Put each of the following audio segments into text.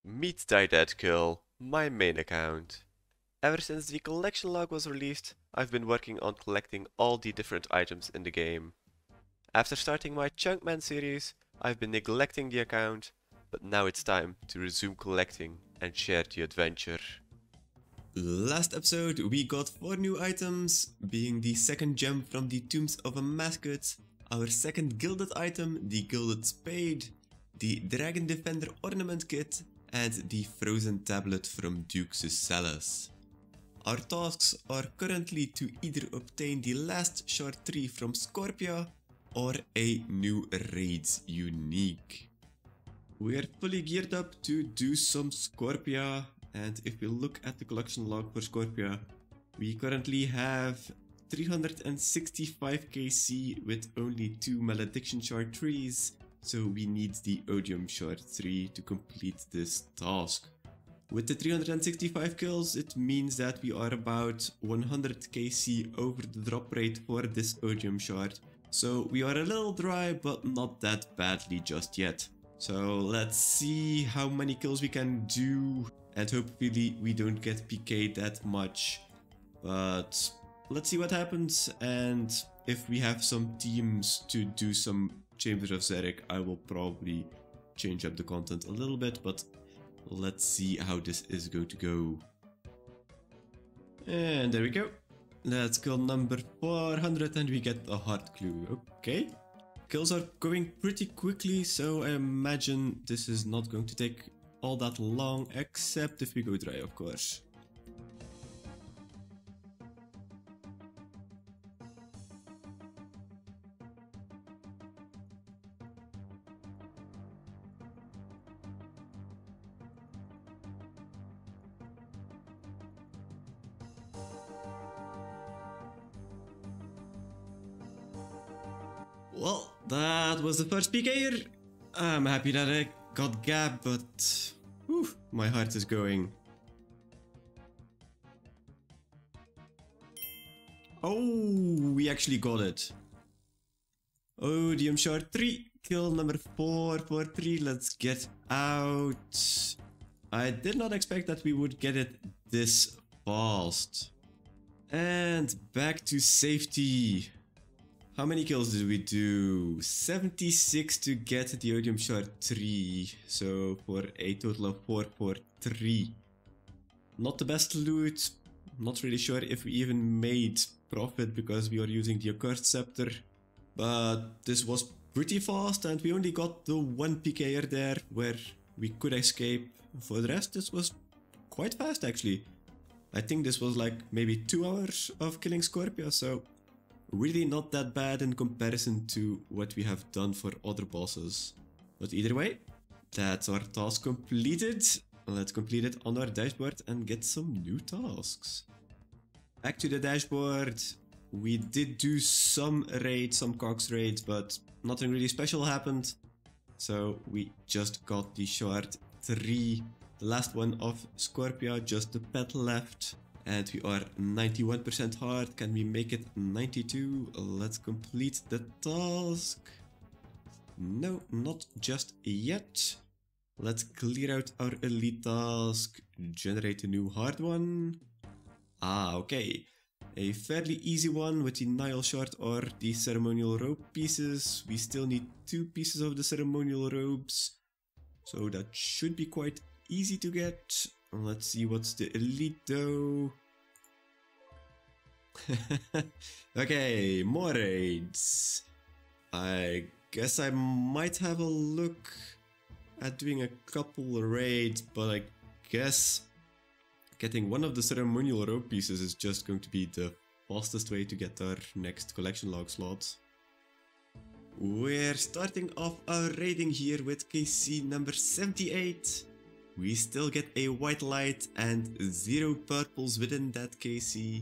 Meet Die Dead Kill, my main account. Ever since the collection log was released, I've been working on collecting all the different items in the game. After starting my Chunkman series, I've been neglecting the account, but now it's time to resume collecting and share the adventure. Last episode we got 4 new items, being the second gem from the Tombs of a Mascot, our second gilded item, the Gilded Spade, the Dragon Defender Ornament Kit, and the Frozen Tablet from Duke's Cellars. Our tasks are currently to either obtain the last shard tree from Scorpia or a new raid unique. We are fully geared up to do some Scorpia, and if we look at the collection log for Scorpia, we currently have 365 KC with only 2 Malediction shard trees, so we need the Odium shard 3 to complete this task. With the 365 kills, it means that we are about 100 KC over the drop rate for this Odium shard, so we are a little dry but not that badly just yet. So let's see how many kills we can do, and hopefully we don't get PK'd that much, but let's see what happens. And if we have some teams to do some Chambers of Xeric, I will probably change up the content a little bit, but let's see how this is going to go. And there we go. Let's kill number 400 and we get a heart clue. Okay. Kills are going pretty quickly, so I imagine this is not going to take all that long, except if we go dry, of course. Well, that was the first PK'er. I'm happy that I got Gab, but whew, my heart is going. Oh, we actually got it. Odium shard 3, kill number 443, let's get out. I did not expect that we would get it this fast. And back to safety. How many kills did we do? 76 to get the Odium shard 3, so for a total of 443. Not the best loot, not really sure if we even made profit because we are using the Accursed Scepter, but this was pretty fast and we only got the 1 PK'er there where we could escape. For the rest, this was quite fast actually. I think this was like maybe 2 hours of killing Scorpia, so really not that bad in comparison to what we have done for other bosses. But either way, that's our task completed. Let's complete it on our dashboard and get some new tasks. Back to the dashboard. We did do some raids, some Cox raids, but nothing really special happened. So we just got the shard 3, the last one of Scorpia, just the pet left. And we are 91% hard. Can we make it 92? Let's complete the task. No, not just yet. Let's clear out our elite task. Generate a new hard one. Ah, okay. A fairly easy one with the Nile shard or the ceremonial robe pieces. We still need 2 pieces of the ceremonial robes, so that should be quite easy to get. Let's see what's the elite though. Okay, more raids. I guess I might have a look at doing a couple raids, but I guess getting one of the ceremonial robe pieces is just going to be the fastest way to get our next collection log slot. We're starting off our raiding here with KC number 78. We still get a white light and 0 purples within that KC,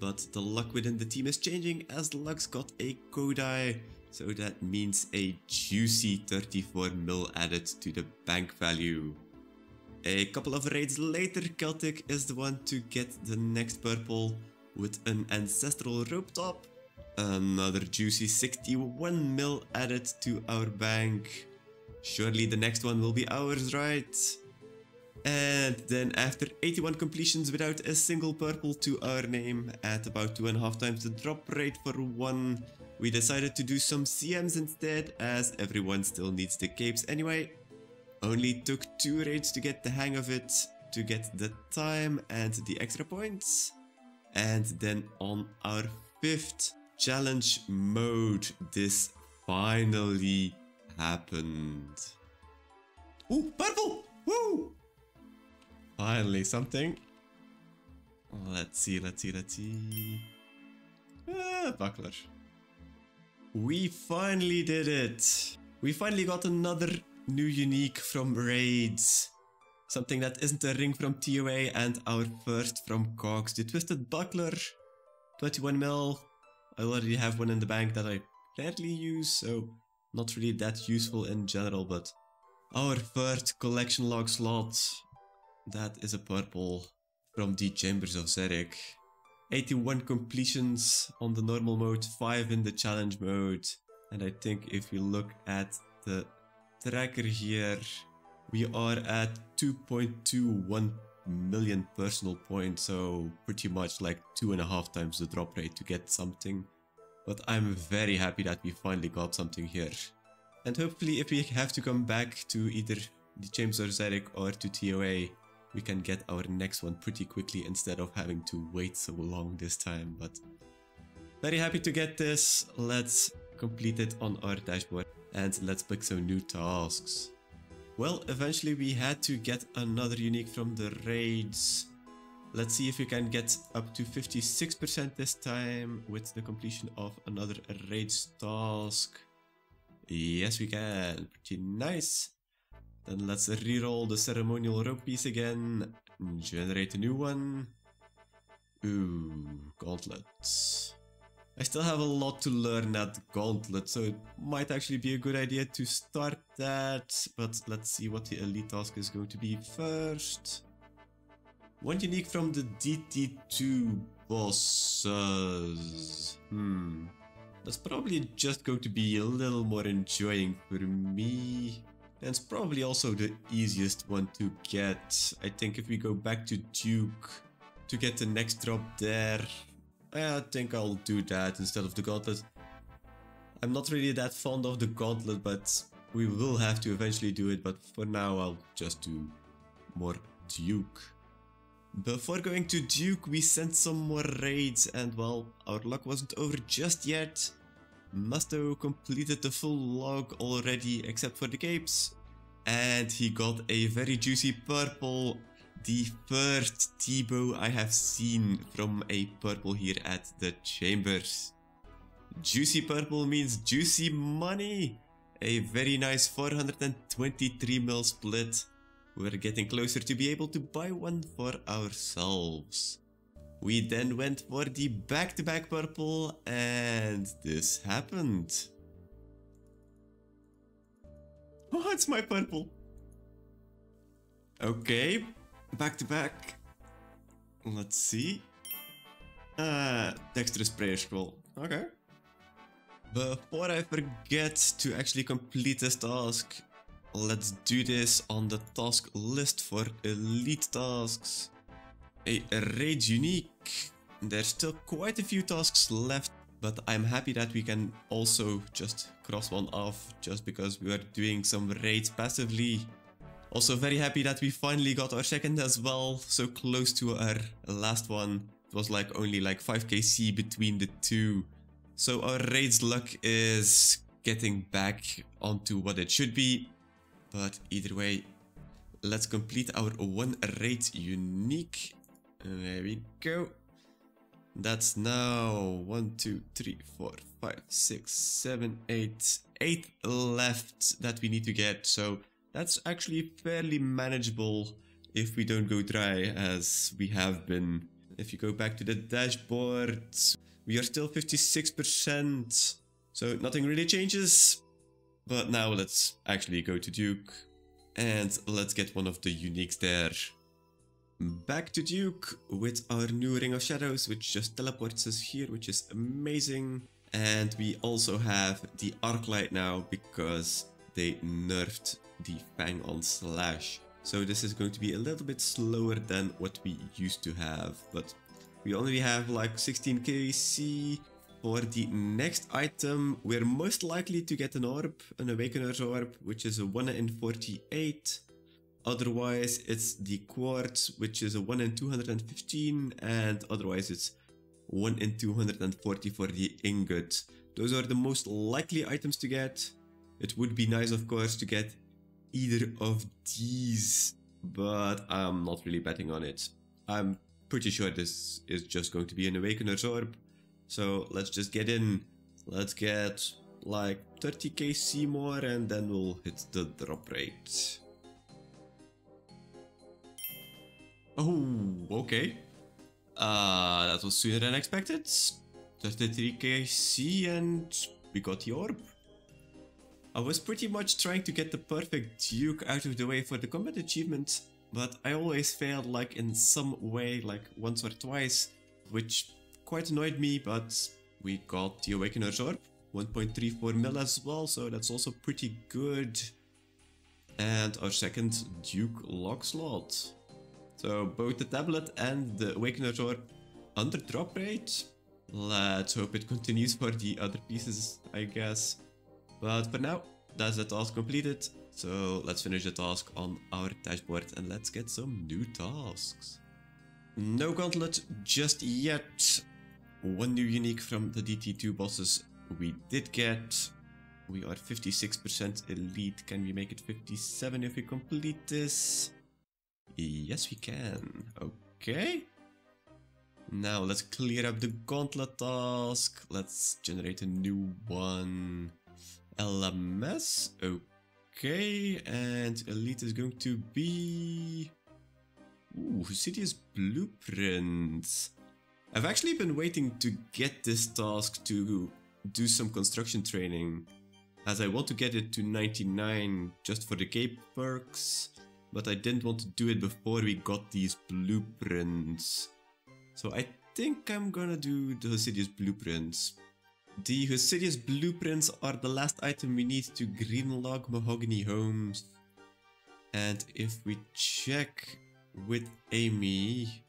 but the luck within the team is changing as Lux got a Kodai, so that means a juicy 34 mil added to the bank value. A couple of raids later, Celtic is the one to get the next purple with an ancestral rope top. Another juicy 61 mil added to our bank. Surely the next one will be ours, right? And then after 81 completions without a single purple to our name at about 2.5 times the drop rate for one, we decided to do some CMs instead, as everyone still needs the capes anyway. Only took 2 raids to get the hang of it, to get the time and the extra points. And then on our 5th challenge mode, this finally happened. Ooh, purple! Woo! Finally something. Let's see. Buckler. We finally did it. We finally got another new unique from raids. Something that isn't a ring from TOA, and our first from Cox. The Twisted Buckler. 21 mil. I already have one in the bank that I rarely use, so not really that useful in general, but our first collection log slot. That is a purple from the Chambers of Zerek. 81 completions on the normal mode, 5 in the challenge mode. And I think if we look at the tracker here, we are at 2.21 million personal points, so pretty much like 2.5 times the drop rate to get something. But I'm very happy that we finally got something here. And hopefully if we have to come back to either the Chambers of Zerek or to TOA, we can get our next one pretty quickly instead of having to wait so long this time. But very happy to get this. Let's complete it on our dashboard and let's pick some new tasks. Well, eventually we had to get another unique from the raids. Let's see if we can get up to 56% this time with the completion of another raids task. Yes, we can. Pretty nice. Then let's reroll the ceremonial rope piece again. Generate a new one. Ooh, gauntlets. I still have a lot to learn at gauntlet, so it might actually be a good idea to start that. But let's see what the elite task is going to be first. One unique from the DT2 bosses. That's probably just going to be a little more enjoying for me. And it's probably also the easiest one to get. I think if we go back to Duke to get the next drop there, I think I'll do that instead of the gauntlet. I'm not really that fond of the gauntlet, but we will have to eventually do it. But for now, I'll just do more Duke. Before going to Duke, we sent some more raids, and well, our luck wasn't over just yet. Musto completed the full log already except for the capes, and he got a very juicy purple, the first T-bow I have seen from a purple here at the Chambers. Juicy purple means juicy money, a very nice 423 mil split. We're getting closer to be able to buy one for ourselves. We then went for the back-to-back purple, and this happened. Oh, it's my purple. Okay, back-to-back. Let's see. Dexterous prayer scroll. Okay. Before I forget to actually complete this task, let's do this on the task list for elite tasks. A raid unique. There's still quite a few tasks left, but I'm happy that we can also just cross one off just because we are doing some raids passively. Also very happy that we finally got our second as well, so close to our last one. It was like only like 5k C between the two. So our raids luck is getting back onto what it should be. But either way, let's complete our one raid unique. There we go. That's now 1, 2, 3, 4, 5, 6, 7, 8. 8 left that we need to get. So that's actually fairly manageable if we don't go dry as we have been. If you go back to the dashboard, we are still 56%. So nothing really changes. But now let's actually go to Duke and let's get one of the uniques there. Back to Duke with our new Ring of Shadows, which just teleports us here, which is amazing. And we also have the Arc Light now because they nerfed the Fang on Slash. So this is going to be a little bit slower than what we used to have, but we only have like 16 KC. For the next item, we're most likely to get an orb, an Awakener's Orb, which is a 1 in 48. Otherwise, it's the Quartz, which is a 1 in 215, and otherwise it's 1 in 240 for the Ingot. Those are the most likely items to get. It would be nice, of course, to get either of these, but I'm not really betting on it. I'm pretty sure this is just going to be an Awakener's Orb. So let's just get in. Let's get like 30 KC more and then we'll hit the drop rate. Oh, okay. That was sooner than expected. 33 KC and we got the orb. I was pretty much trying to get the perfect Duke out of the way for the combat achievement, but I always failed like in some way, like once or twice, which quite annoyed me, but we got the Awakener's Orb, 1.34 mil as well, so that's also pretty good. And our second Duke log slot. So both the tablet and the Awakener's Orb under drop rate. Let's hope it continues for the other pieces, I guess. But for now, that's the task completed. So let's finish the task on our dashboard and let's get some new tasks. No gauntlet just yet. One new unique from the DT2 bosses we did get. We are 56% elite. Can we make it 57 if we complete this? Yes, we can. Okay. Now let's clear up the gauntlet task. Let's generate a new one. LMS. Okay. And elite is going to be... Ooh, City's Blueprints. I've actually been waiting to get this task to do some construction training, as I want to get it to 99 just for the cape perks, but I didn't want to do it before we got these blueprints. So I think I'm gonna do the Hosidious Blueprints. The Hosidious Blueprints are the last item we need to Greenlog Mahogany Homes. And if we check with Amy,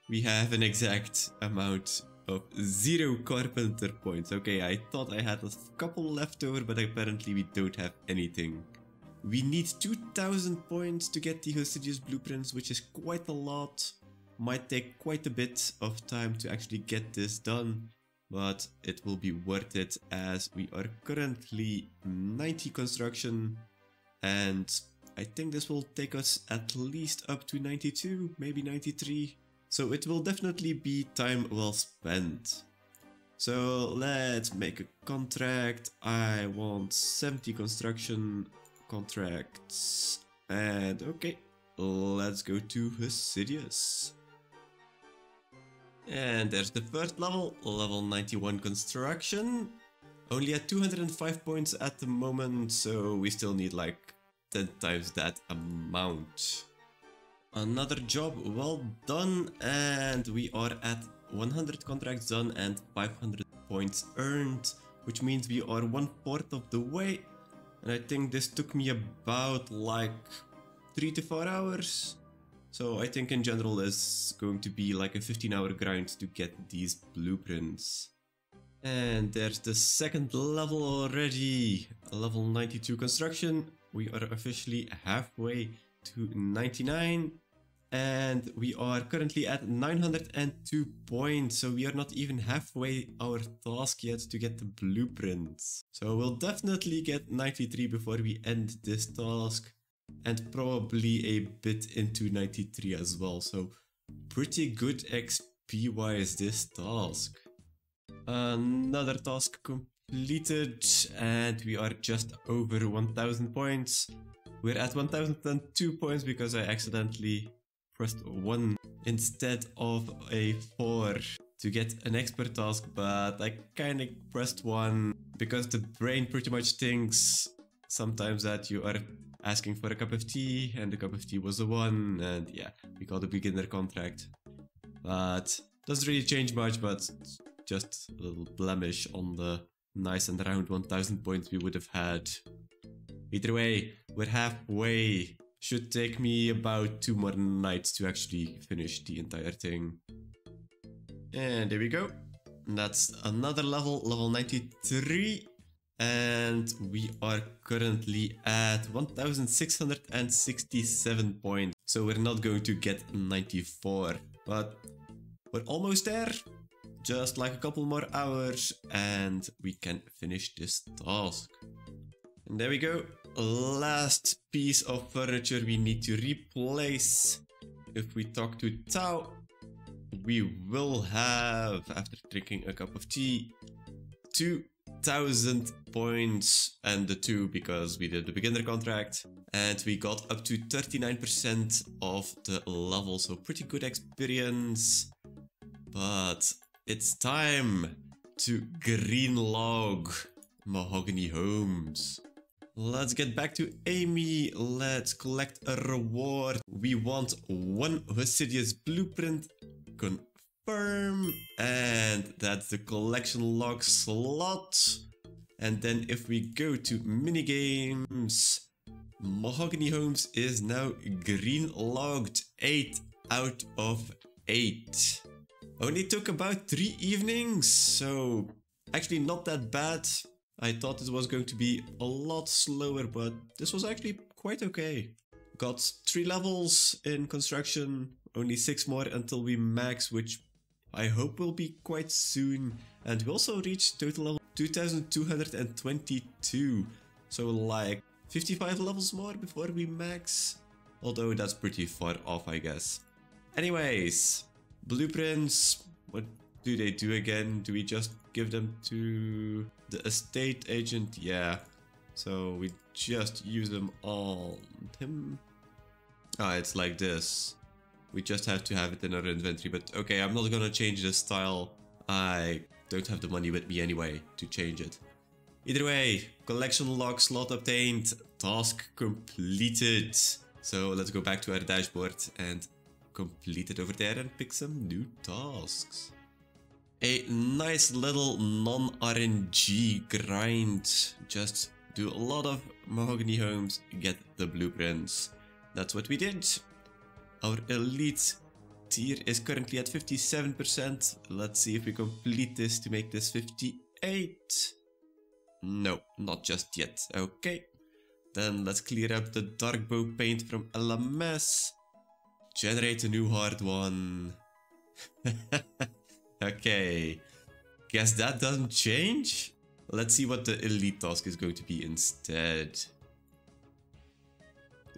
we have an exact amount of 0 carpenter points. Okay, I thought I had a couple left over, but apparently we don't have anything. We need 2000 points to get the Hosidious Blueprints, which is quite a lot. Might take quite a bit of time to actually get this done, but it will be worth it as we are currently 90 construction, and I think this will take us at least up to 92, maybe 93. So it will definitely be time well spent. So let's make a contract. I want 70 construction contracts. And okay, let's go to Hosidious. And there's the first level, level 91 construction. Only at 205 points at the moment, so we still need like 10 times that amount. Another job well done, and we are at 100 contracts done and 500 points earned, which means we are 1/4 of the way. And I think this took me about like 3 to 4 hours. So I think in general it's going to be like a 15-hour grind to get these blueprints. And there's the second level already, level 92 construction. We are officially halfway to 99, and we are currently at 902 points, so we are not even halfway our task yet to get the blueprints. So we'll definitely get 93 before we end this task, and probably a bit into 93 as well, so pretty good XP wise this task. Another task completed, and we are just over 1000 points. We're at 1002 points because I accidentally pressed 1 instead of a 4 to get an expert task, but I kinda pressed 1 because the brain pretty much thinks sometimes that you are asking for a cup of tea, and the cup of tea was a 1, and yeah, we got a beginner contract. But doesn't really change much, but just a little blemish on the nice and round 1000 points we would have had. Either way, we're halfway Should take me about 2 more nights to actually finish the entire thing. And there we go. That's another level, level 93. And we are currently at 1667 points. So we're not going to get 94, but we're almost there. Just like a couple more hours and we can finish this task. And there we go. Last piece of furniture we need to replace. If we talk to Tao, we will have, after drinking a cup of tea, 2,000 points, and the 2 because we did the beginner contract, and we got up to 39% of the level, so pretty good experience. But it's time to green log mahogany homes. Let's get back to Amy. Let's collect a reward. We want 1 Hosidious blueprint. Confirm. And that's the collection log slot. And then if we go to minigames, mahogany homes is now green logged 8 out of 8. Only took about 3 evenings, so actually not that bad. I thought it was going to be a lot slower, but this was actually quite okay. Got 3 levels in construction, only 6 more until we max, which I hope will be quite soon. And we also reached total level 2222, so like 55 levels more before we max. Although that's pretty far off, I guess. Anyways, blueprints, what do they do again? Do we just give them to the estate agent? Yeah, so we just use them on him. Ah, it's like this. We just have to have it in our inventory, but okay, I'm not gonna change the style. I don't have the money with me anyway to change it. Either way, collection log slot obtained, task completed. So let's go back to our dashboard and complete it over there and pick some new tasks. A nice little non-RNG grind. Just do a lot of mahogany homes, get the blueprints. That's what we did. Our elite tier is currently at 57%. Let's see if we complete this to make this 58. No, not just yet. Okay. Then let's clear up the dark bow paint from LMS. Generate a new hard one. Okay. Guess that doesn't change? Let's see what the elite task is going to be instead.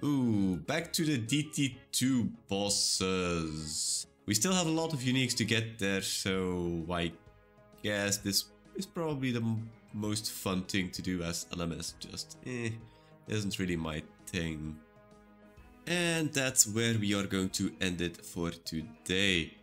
Ooh, back to the DT2 bosses. We still have a lot of uniques to get there, so I guess this is probably the most fun thing to do as LMS. Just, isn't really my thing. And that's where we are going to end it for today.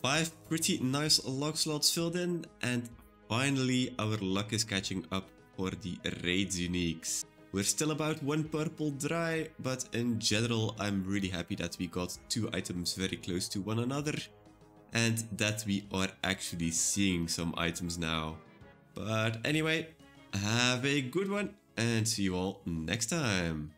5 pretty nice log slots filled in, and finally our luck is catching up for the raids uniques. We're still about 1 purple dry, but in general I'm really happy that we got 2 items very close to one another, and that we are actually seeing some items now. But anyway, have a good one, and see you all next time.